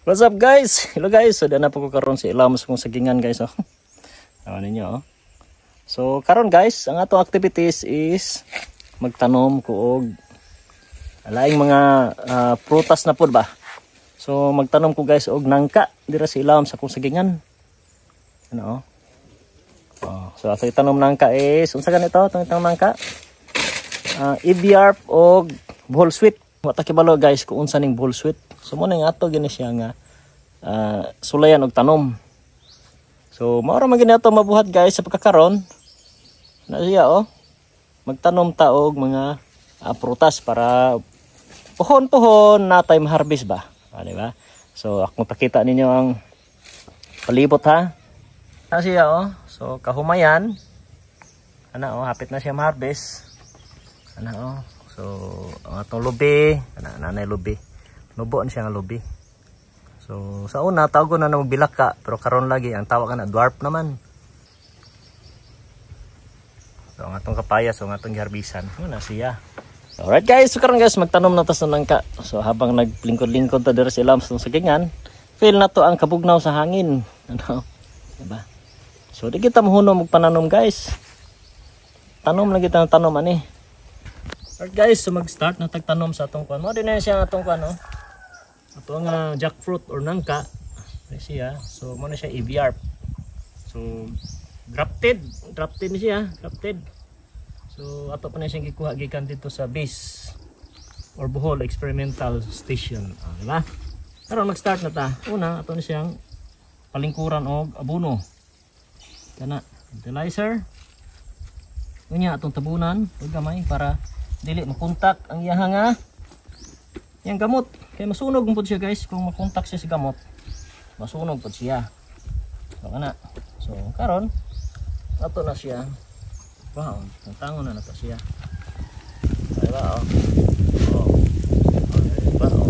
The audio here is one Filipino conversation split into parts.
What's up guys? Hello guys. So na po ko karon sa ilam sa kong sagingan guys oh. Tawa ninyo oh. So karon guys, ang atong activities is magtanom ko og laing mga prutas na pud ba. So magtanom ko guys og nangka dira sa ilam sa kong sagingan. Ano oh. So ato itanom nangka is unsa ganito itong itanom nangka? Ebiarp og buhol sweet. Wa ta kibalo guys kung unsa ning buhol sweet. So mo ning ato gini siya nga sulayan og tanom. So mao ra man gini ato mabuhat guys sa pagkakaron. Na siya oh. Magtanom ta og mga prutas para pohon-pohon na time harvest ba. Di ba? So ako pakita ninyo ang palibot ha. Na siya oh. So kahumayan. Ana oh, hapit na siya ma-harvest. Ana oh. So ang atong lubi, nanay lubi. Nubo na siya nga lubi. So sa una tawag na magbilak ka, pero karon lagi ang tawag na dwarf naman. So ang atong kapaya, so ang atong giharbisan, na siya. Alright guys, so karon guys magtanom na tas ng nangka. So habang naglingkod-lingkod ta dira sa ilam sa sagingan, feel na to ang kabugnaw sa hangin. Ano? Diba? So di kita mahunom og pananom guys. Tanom lang kita ng tanom ani. Alright guys, so mag-start na tagtanom sa atong kuan. Mo din na siya atong kuan no. Ato nga jackfruit or nangka. Ni siya. So mo na siya ebiarp. So grafted ni siya, grafted. So ato pa na siyang gikuha gikan dito sa base or Bohol Experimental Station. Di ba? Karon mag-start na ta. Una ato na siyang palingkuran og abono. Kana fertilizer. Unya atong tabunan og gamay para dili makontak ang iyaha nga yang gamot. Kaya masunog po siya guys. Kung makontak siya sa gamot, masunog po siya. So kana. So karon ato na siya. Wow, tangon na nato siya. Diba oh. Oh. Diba oh.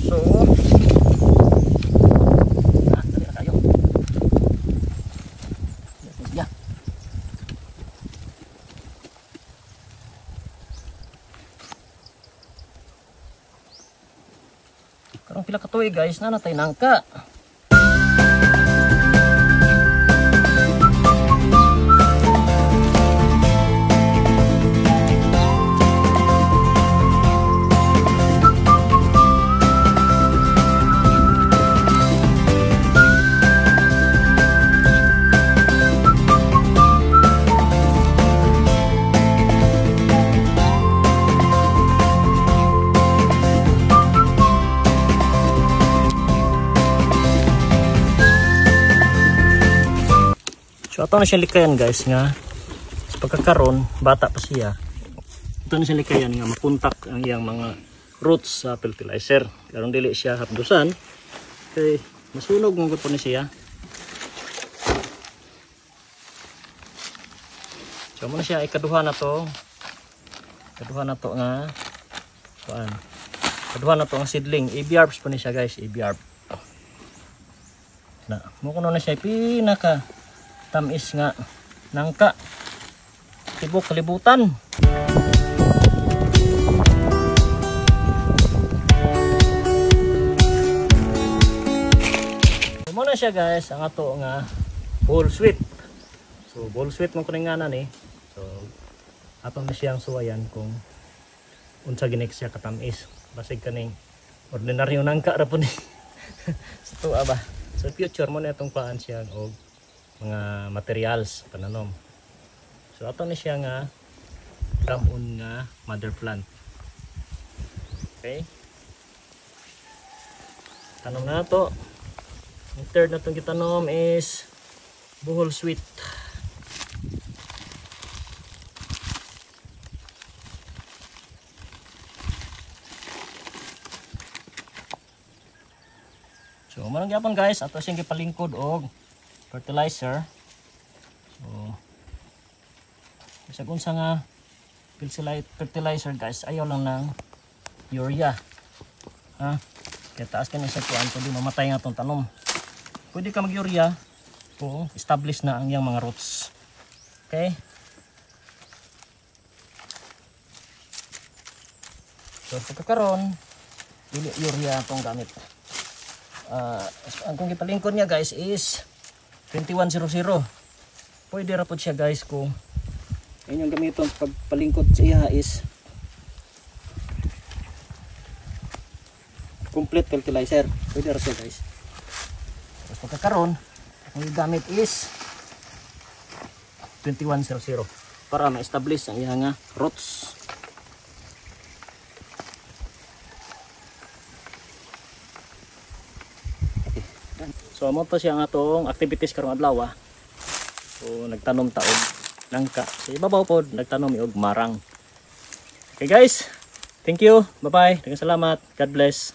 So dali na tayo. Yeah. Karong pila ka tuig guys na natay nangka. So ato na siya likayan guys nga sa pagkakaroon bata pa siya. Ito na siya likayan nga mapuntak ang iyang mga roots sa fertilizer. Karon dili siya hapdusan kay masunog mo gud po ni siya. So mo na siya ikaduha na to. Kaduha na to nga kuan. Kaduha na to ang seedling. Ebiarps po ni siya guys, ebiarp. Na mo kuno na siya pinaka tamis nga nangka tibok kalibutan. So na siya guys ang ato nga buhol sweet. So buhol sweet mo kuning nganan eh. So atong na siyang suwayan kung unsa ginik siya katamis. Basig kaning ordinaryo nangka ra po ni. Sa tuwa ba. So future mo na itong paan siya og mga materials pananom. So ato ni siya nga damon nga mother plant. Okay? Tanom na to. Ang third na itong gitanom is buhol sweet. So manang gyapon guys, ato siyang gipalingkod og fertilizer. So sa unsa nga fertilizer guys, ayaw lang ng urea. Ha? Kaya taas ka na sa kuan kundi mamatay nga tong tanom. Pwede ka mag-urea kung establish na ang iyang mga roots. Okay? So pagkakaroon dili urea itong gamit. Ang kung ipalingkod niya guys is 2100. Pwede ra po siya guys kung inyong gamiton pagpalingkod sa iya is complete fertilizer. Pwede ra siya guys. Tapos pagkakaroon, ang gamit is 2100 para ma-establish ang iya nga roots. So amo to siya ang atong activities karong adlaw. So nagtanom ta og langka. Sa ibabaw pod nagtanom og marang. Okay guys, thank you. Bye bye. Daghang salamat. God bless.